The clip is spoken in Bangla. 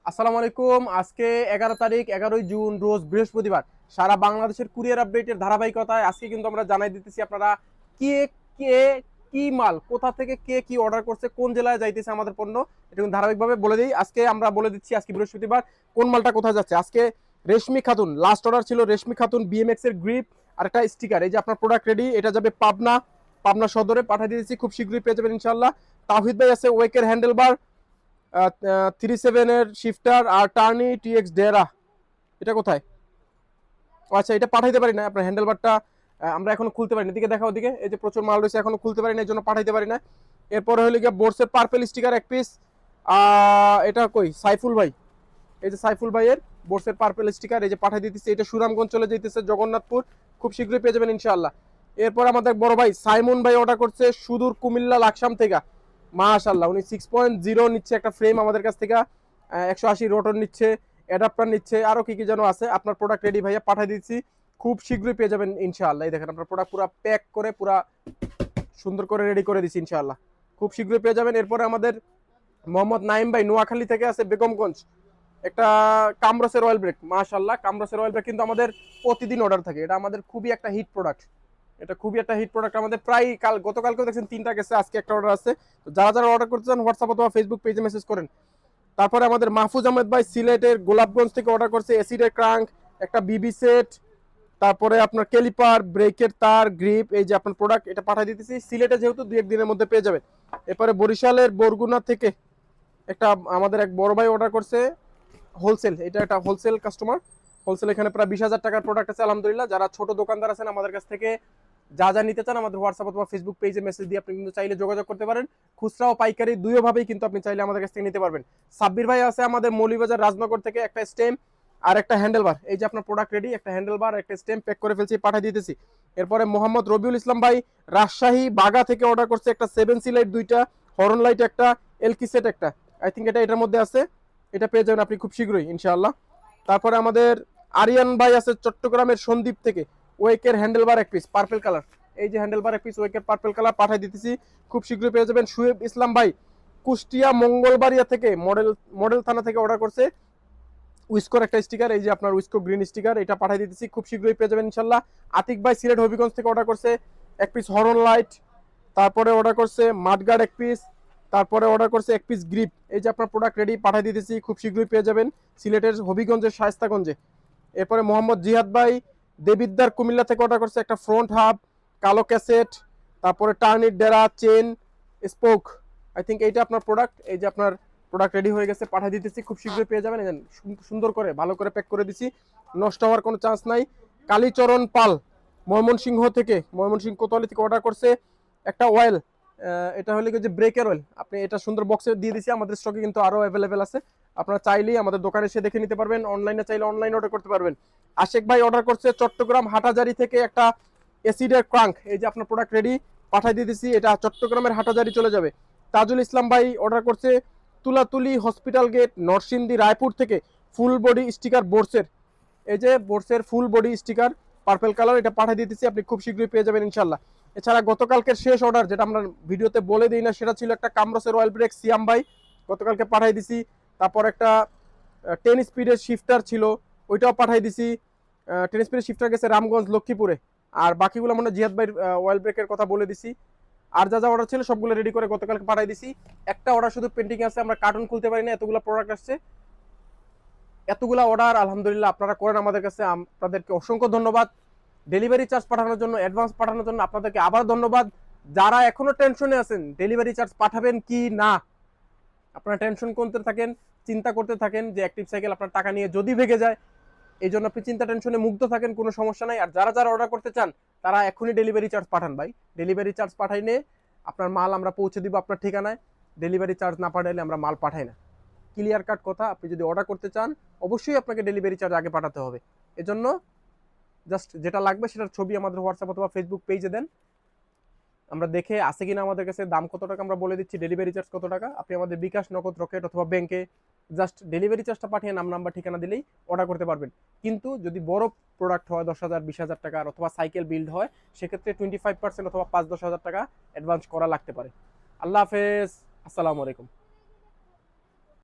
আসসালামু আলাইকুম। আজকে 11 তারিখ 11ই জুন রোজ বৃহস্পতিবার। সারা বাংলাদেশের কুরিয়ার আপডেটের ধারাবাহিকতায় আজকে কিন্তু আমরা জানাই দিতেছি আপনারা কে কে কি মাল কোথা থেকে কে কি অর্ডার করছে, কোন জেলায় যাইতেছে আমাদের পণ্য, এটা কিন্তু ধারাবাহিকভাবে বলে দিই। আজকে আমরা বলে দিচ্ছি আজকে বৃহস্পতিবার কোন মালটা কোথায় যাচ্ছে। আজকে রেশমি খাতুন লাস্ট অর্ডার ছিল, রেশমি খাতুন বিএমএক্স এর গ্রিপ আর একটা স্টিকার। এই যে আপনার প্রোডাক্ট রেডি, এটা যাবে পাবনা। পাবনা সদরে পাঠিয়ে দিয়েছি, খুব শীঘ্রই পেয়ে যাবেন ইনশাল্লাহ। তাওহিদ ভাই আছে ওয়েকের হ্যান্ডেলবার 37 এর শিফটার আর টার্নি টিএক্স ডেরা। এটা কোথায়? আচ্ছা, এটা পাঠাইতে পারি না আপনার হ্যান্ডেলবারটা, আমরা এখনো খুলতে পারি না। এদিকে দেখা, ওদিকে এই যে প্রচুর মাল রয়েছে, এখনো খুলতে পারি না, এই জন্য পাঠাইতে পারি না। এরপরে হলো গিয়ে বোর্ডসের পার্পেল স্টিকার এক পিস। এটা কই সাইফুল ভাই, এই যে সাইফুল ভাইয়ের বোর্ডসের পার্পেল স্টিকার, এই যে পাঠিয়ে দিতেছি। এটা সুরামগঞ্জ চলে যেতেছে, জগন্নাথপুর, খুব শীঘ্রই পেয়ে যাবেন ইনশাআল্লাহ। এরপর আমাদের বড় ভাই সাইমন ভাই অর্ডার করছে সুদূর কুমিল্লা লাকসাম থেকে। মাশাআল্লাহ, উনি 6.0 নিচ্ছে একটা ফ্রেম আমাদের কাছ থেকে, 180 রোটর নিচ্ছে, অ্যাডাপ্টার নিচ্ছে, আরো কি কি যেন আছে। আপনার প্রোডাক্ট রেডি ভাইয়া, পাঠিয়ে দিচ্ছি, খুব শীঘ্রই পেয়ে যাবেন ইনশাআল্লাহ। এই দেখেন আপনার প্রোডাক্ট পুরো প্যাক করে পুরো সুন্দর করে রেডি করে দিচ্ছি ইনশাআল্লাহ, খুব শীঘ্রই পেয়ে যাবেন। এরপরে আমাদের মোহাম্মদ নাইম ভাই নোয়াখালী থেকে আছে বেগমগঞ্জ, একটা কামরসের অয়েল ব্রেক। মাশাআল্লাহ, কামরসের অয়েল ব্রেক কিন্তু আমাদের প্রতিদিন অর্ডার থাকে, এটা আমাদের খুবই একটা হিট প্রোডাক্ট। এটা খুবই একটা হিট প্রোডাক্ট আমাদের, প্রায় গতকালকেও দেখছেন 3টা গেছে, আজকে একটা অর্ডার আছে। তো যারা যারা অর্ডার করতে চান হোয়াটসঅ্যাপ অথবা ফেসবুক পেজে মেসেজ করেন। তারপরে আমাদের মাহফুজ আহমেদ ভাই সিলেটের গোলাপগঞ্জ থেকে অর্ডার করছে এসিডের ক্রাঙ্ক, একটা বিবি সেট, তারপরে আপনার ক্যালিপার, ব্রেকের তার, গ্রিপ। এই যে আপনার প্রোডাক্ট, এটা পাঠিয়ে দিতেছি সিলেটে, যেহেতু 2-1 দিনের মধ্যে পেয়ে যাবেন। এরপরে বরিশালের বরগুনা থেকে একটা আমাদের এক বড় ভাই অর্ডার করছে হোলসেল, এটা একটা হোলসেল কাস্টমার। হোলসেল এখানে প্রায় 20,000 টাকার প্রোডাক্ট আছে আলহামদুলিল্লাহ। যারা ছোট দোকানদার আছেন আমাদের কাছ থেকে যা যা নিতে চান আমাদের হোয়াটসঅ্যাপ অথবা ফেসবুক পেজে মেসেজ দিয়ে আপনি কিন্তু চাইলে যোগাযোগ করতে পারেন। খুচরা ও পাইকারি দুইভাবেই কিন্তু আপনি চাইলে আমাদের কাছ থেকে নিতে পারবেন। সাব্বির ভাই আছে আমাদের মৌলভীবাজার রাজনগর থেকে, একটা স্টেম আর একটা হ্যান্ডেলবার। এই যে আপনার প্রোডাক্ট রেডি, একটা হ্যান্ডেলবার একটা স্টেম প্যাক করে ফেলছি, পাঠিয়ে দিতেছি। এরপরে মোহাম্মদ রবিউল ইসলাম ভাই রাজশাহী বাগা থেকে অর্ডার করছে একটা 7C লাইট 2টা, হরন লাইট একটা, এলকি সেট একটা। আই থিঙ্ক এটা এটার মধ্যে আছে, এটা পেয়ে যাবেন আপনি খুব শীঘ্রই ইনশাআল্লাহ। তারপরে আমাদের আরিয়ান ভাই আছে চট্টগ্রামের সন্দ্বীপ থেকে, ওয়েকের হ্যান্ডেলবার এক পিস পার্পল কালার। এই যে হ্যান্ডেলবার এক পিস ওয়েকের পার্পল কালার পাঠিয়ে দিতেছি, খুব শীঘ্রই পেয়ে যাবেন। শুয়েব ইসলাম ভাই কুষ্টিয়া মঙ্গলবাড়িয়া থেকে মডেল মডেল থানা থেকে অর্ডার করছে উইস্কোর একটা স্টিকার, এই যে আপনার উইস্কো গ্রিন স্টিকার, এটা পাঠিয়ে দিতেছি, খুব শীঘ্রই পেয়ে যাবেন ইনশাল্লাহ। আতিক ভাই সিলেট হবিগঞ্জ থেকে অর্ডার করছে এক পিস হরন লাইট, তারপরে অর্ডার করছে মাডগার্ড এক পিস, তারপরে অর্ডার করছে এক পিস গ্রিপ। এই যে আপনার প্রোডাক্ট রেডি, পাঠিয়ে দিতেছি, খুব শীঘ্রই পেয়ে যাবেন সিলেটের হবিগঞ্জের শায়েস্তাগঞ্জে। এরপরে মোহাম্মদ জিহাদ ভাই দেবিদ্দার কুমিল্লা থেকে অর্ডার করছে একটা ফ্রন্ট হাব, কালো ক্যাসেট, তারপরে টার্নিট ডেরা, চেন, স্পোক। আই থিঙ্ক এইটা আপনার প্রোডাক্ট। এই যে আপনার প্রোডাক্ট রেডি হয়ে গেছে, পাঠিয়ে দিতেছি, খুব শীঘ্রই পেয়ে যাবেন। সুন্দর করে ভালো করে প্যাক করে দিছি, নষ্ট হওয়ার কোনো চান্স নাই। কালীচরণ পাল ময়মনসিংহ থেকে, ময়মনসিংহ কোতোয়ালি থেকে অর্ডার করছে একটা অয়েল, এটা হলে যে ব্রেকের অয়েল। আপনি এটা সুন্দর বক্সে দিয়ে দিছি, আমাদের স্টকে কিন্তু আরো অ্যাভেলেবেল আছে, আপনারা চাইলেই আমাদের দোকানে এসে দেখে নিতে পারবেন, অনলাইনে চাইলে অনলাইন অর্ডার করতে পারবেন। আশেক ভাই অর্ডার করছে চট্টগ্রাম হাটাজারি থেকে একটা এসিডের ক্রাঙ্ক। এই যে আপনার প্রোডাক্ট রেডি, পাঠিয়ে দিয়ে দিছি, এটা চট্টগ্রামের হাটাজারি চলে যাবে। তাজুল ইসলাম ভাই অর্ডার করছে তুলাতুলি হসপিটাল গেট নরসিংদী রায়পুর থেকে ফুল বডি স্টিকার বোর্ডসের, এই যে বোর্ডসের full body sticker purple colour, এটা পাঠিয়ে দিতেছি, আপনি খুব শীঘ্রই পেয়ে যাবেন ইনশাল্লাহ। এছাড়া গতকালকের শেষ অর্ডার যেটা আমরা ভিডিওতে বলে দিই না, সেটা ছিল একটা কামরসের অয়েল ব্রেক সিয়াম ভাই, গতকালকে পাঠিয়ে দিছি। তারপর একটা 10 স্পিডের শিফটার ছিল, ওইটাও পাঠিয়ে দিছি। 10 স্পিডের শিফটার গেছে রামগঞ্জ লক্ষ্মীপুরে। আর বাকিগুলো মনে জিহাদ ভাই অয়েল ব্রেকের কথা বলে দিছি। আর যা যা অর্ডার ছিল সবগুলো রেডি করে গতকালকে পাঠিয়ে দিছি। একটা অর্ডার শুধু পেন্ডিং আছে, আমরা কার্টুন খুলতে পারি না, এতগুলো প্রোডাক্ট আসছে, এতগুলা অর্ডার আলহামদুলিল্লাহ আপনারা করেন আমাদের কাছে, আপনাদেরকে অসংখ্য ধন্যবাদ। ডেলিভারি চার্জ পাঠানোর জন্য, অ্যাডভান্স পাঠানোর জন্য আপনাদেরকে আবার ধন্যবাদ। যারা এখনো টেনশনে আছেন ডেলিভারি চার্জ পাঠাবেন কি না, আপনারা টেনশন করতে থাকেন, চিন্তা করতে থাকেন যে অ্যাক্টিভ সাইকেল আপনার টাকা নিয়ে যদি ভেঙে যায়, এই জন্য আপনি চিন্তা টেনশনে মুক্ত থাকেন, কোনো সমস্যা নাই। আর যারা যারা অর্ডার করতে চান তারা এখনই ডেলিভারি চার্জ পাঠান ভাই, ডেলিভারি চার্জ পাঠাইলে আপনার মাল আমরা পৌঁছে দিব আপনার ঠিকানায়, ডেলিভারি চার্জ না পাঠাইলে আমরা মাল পাঠাই না। ক্লিয়ার কাট কথা, আপনি যদি অর্ডার করতে চান অবশ্যই আপনাকে ডেলিভারি চার্জ আগে পাঠাতে হবে। এজন্য জাস্ট যেটা লাগবে সেটার ছবি আমাদের হোয়াটসঅ্যাপ অথবা ফেসবুক পেজে দেন, আমরা দেখে আছে কিনা আমাদের কাছে, দাম কত টাকা আমরা বলে দিচ্ছি, ডেলিভারি চার্জ কত টাকা, আপনি আমাদের বিকাশ, নগদ, রকেট অথবা ব্যাংকে জাস্ট ডেলিভারি চার্জটা পাঠিয়ে নাম নাম্বার ঠিকানা দিলেই অর্ডার করতে পারবেন। কিন্তু যদি বড় প্রোডাক্ট হয় 10,000 20,000 টাকার অথবা সাইকেল বিল্ড হয়, সেক্ষেত্রে 25% অথবা 5-10 হাজার টাকা অ্যাডভান্স করা লাগতে পারে। আল্লাহ হাফেজ, আসসালামু আলাইকুম।